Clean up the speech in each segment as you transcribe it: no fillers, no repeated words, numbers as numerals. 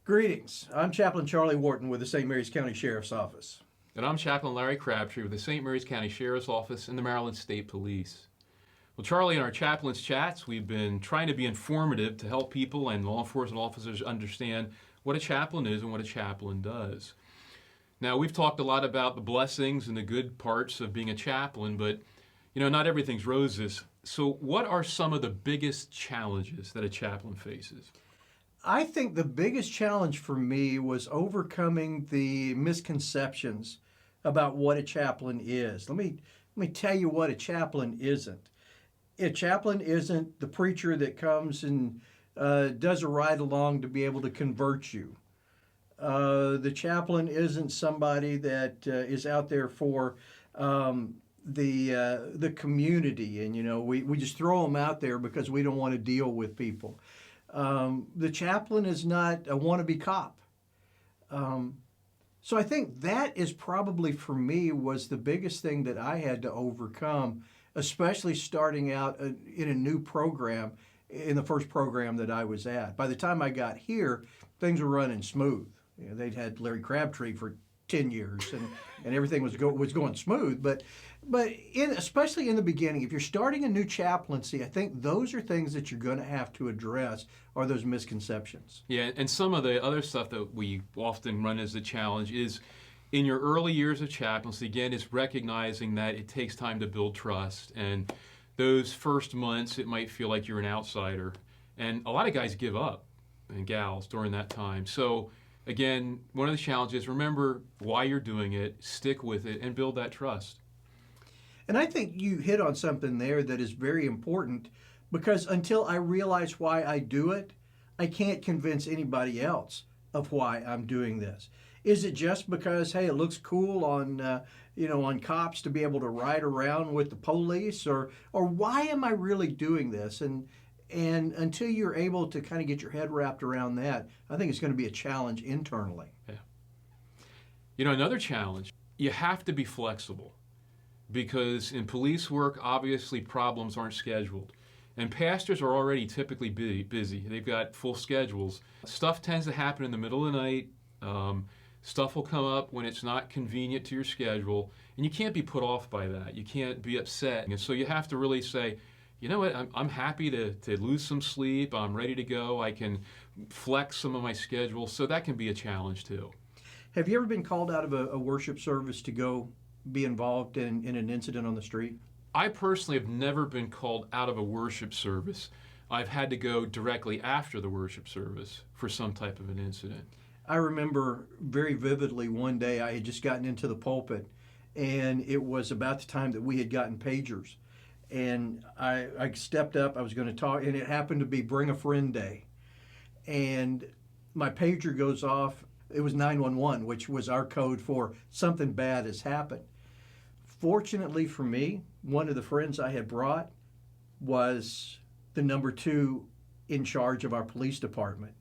Greetings. I'm Chaplain Charlie Wharton with the St. Mary's County Sheriff's Office. And I'm Chaplain Larry Crabtree with the St. Mary's County Sheriff's Office and the Maryland State Police. Well, Charlie, in our chaplain's chats, we've been trying to be informative to help people and law enforcement officers understand what a chaplain is and what a chaplain does. Now, we've talked a lot about the blessings and the good parts of being a chaplain, but, not everything's roses. So what are some of the biggest challenges that a chaplain faces? I think the biggest challenge for me was overcoming the misconceptions about what a chaplain is. Let me tell you what a chaplain isn't. A chaplain isn't the preacher that comes and does a ride along to be able to convert you. The chaplain isn't somebody that is out there for the community, and we just throw them out there because we don't want to deal with people. The chaplain is not a wannabe cop. So I think that is probably, for me, was the biggest thing that I had to overcome, especially starting out in a new program, in the first program that I was at. By the time I got here, things were running smooth. They'd had Larry Crabtree for 10 years, and everything was going smooth. But especially in the beginning, if you're starting a new chaplaincy, I think those are things that you're going to have to address, are those misconceptions. Yeah, and some of the other stuff that we often run as a challenge is in your early years of chaplaincy, again, is recognizing that it takes time to build trust. And those first months, it might feel like you're an outsider. And a lot of guys give up, and gals, during that time. So again, one of the challenges, remember why you're doing it, stick with it, and build that trust. And I think you hit on something there that is very important, because until I realize why I do it, I can't convince anybody else of why I'm doing this. Is it just because, hey, it looks cool on cops to be able to ride around with the police, or why am I really doing this? And until you're able to kind of get your head wrapped around that, I think it's going to be a challenge internally. Yeah. Another challenge, you have to be flexible, because in police work, obviously problems aren't scheduled. And pastors are already typically busy. They've got full schedules. Stuff tends to happen in the middle of the night. Stuff will come up when it's not convenient to your schedule, and you can't be put off by that. You can't be upset. And so you have to really say, you know what, I'm happy to lose some sleep. I'm ready to go. I can flex some of my schedule. So that can be a challenge too. Have you ever been called out of a worship service to go be involved in an incident on the street? I personally have never been called out of a worship service. I've had to go directly after the worship service for some type of an incident. I remember very vividly one day I had just gotten into the pulpit, and it was about the time that we had gotten pagers. And I stepped up, I was going to talk, and it happened to be Bring a Friend Day. And my pager goes off. It was 911, which was our code for something bad has happened. Fortunately for me, one of the friends I had brought was the number 2 in charge of our police department.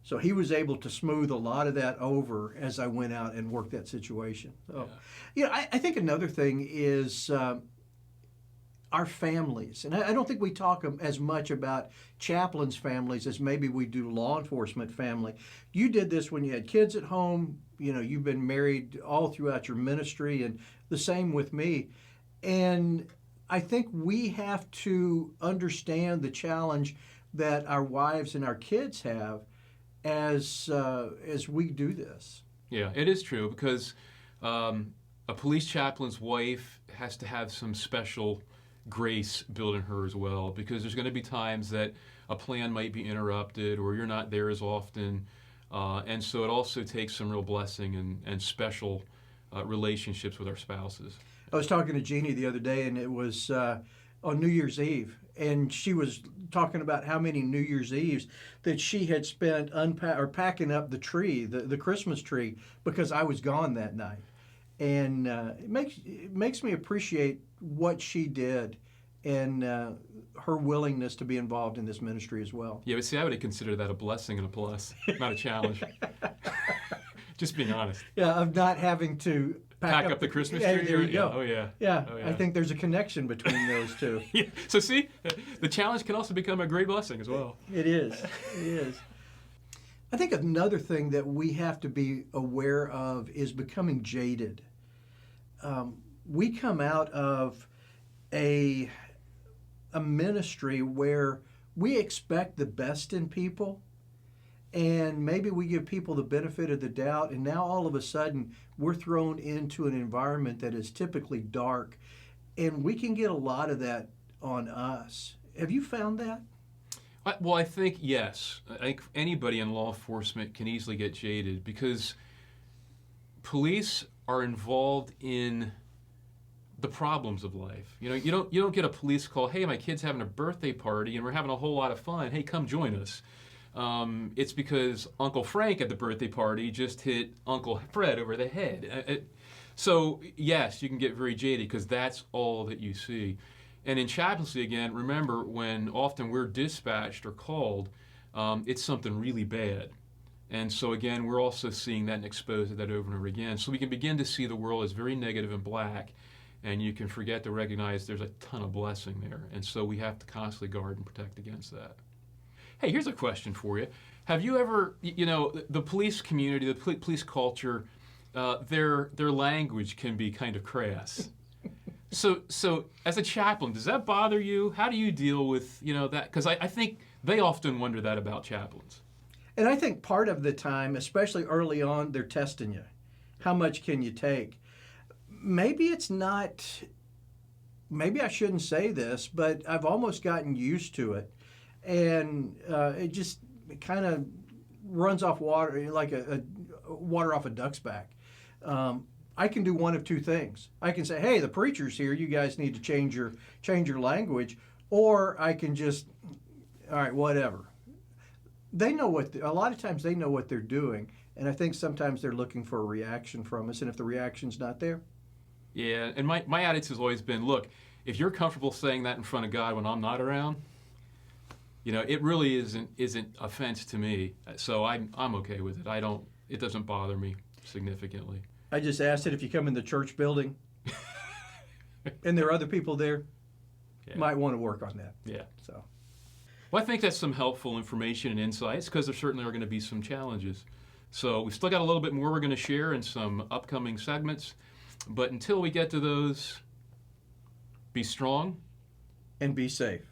So he was able to smooth a lot of that over as I went out and worked that situation. So, I think another thing is our families. And I don't think we talk as much about chaplains' families as maybe we do law enforcement family. You did this when you had kids at home. You've been married all throughout your ministry, and the same with me. And I think we have to understand the challenge that our wives and our kids have as we do this. Yeah, it is true, because a police chaplain's wife has to have some special grace built in her as well, because there's going to be times that a plan might be interrupted or you're not there as often. And so it also takes some real blessing and special relationships with our spouses. I was talking to Jeannie the other day, and it was on New Year's Eve, and she was talking about how many New Year's Eves that she had spent packing up the tree, the Christmas tree, because I was gone that night. And it makes me appreciate what she did and her willingness to be involved in this ministry as well. Yeah, but see, I would consider that a blessing and a plus, not a challenge. Just being honest. Yeah, of not having to pack up the Christmas tree. Yeah, there you go. Oh yeah. Yeah, oh, yeah. I think there's a connection between those two. Yeah. So see, the challenge can also become a great blessing as well. It is. It is. I think another thing that we have to be aware of is becoming jaded. We come out of a ministry where we expect the best in people, and maybe we give people the benefit of the doubt, and now all of a sudden we're thrown into an environment that is typically dark, and we can get a lot of that on us. Have you found that? Well, I think yes. I think anybody in law enforcement can easily get jaded because police are involved in the problems of life. You don't get a police call, hey, my kid's having a birthday party and we're having a whole lot of fun. Hey, come join us. It's because Uncle Frank at the birthday party just hit Uncle Fred over the head. So yes, you can get very jaded because that's all that you see. And in chaplaincy, again, remember when often we're dispatched or called, it's something really bad. And so again, we're also seeing that and exposed to that over and over again. So we can begin to see the world as very negative and black, and you can forget to recognize there's a ton of blessing there. And so we have to constantly guard and protect against that. Hey, here's a question for you. Have you ever, the police community, the police culture, their language can be kind of crass. So as a chaplain, does that bother you? How do you deal with, that? Because I think they often wonder that about chaplains. And I think part of the time, especially early on, they're testing you. How much can you take? Maybe it's not, maybe I shouldn't say this, but I've almost gotten used to it. And it just kind of runs off water, like a water off a duck's back. I can do one of two things. I can say, hey, the preacher's here, you guys need to change your language. Or I can just, all right, whatever. They know a lot of times they know what they're doing. And I think sometimes they're looking for a reaction from us. And if the reaction's not there. Yeah, and my attitude has always been, look, if you're comfortable saying that in front of God when I'm not around, it really isn't offense to me. So I'm okay with it. It doesn't bother me significantly. I just asked it if you come in the church building and there are other people there, Yeah. might want to work on that. Yeah. So. Well, I think that's some helpful information and insights because there certainly are going to be some challenges. So we've still got a little bit more we're going to share in some upcoming segments. But until we get to those, be strong And be safe.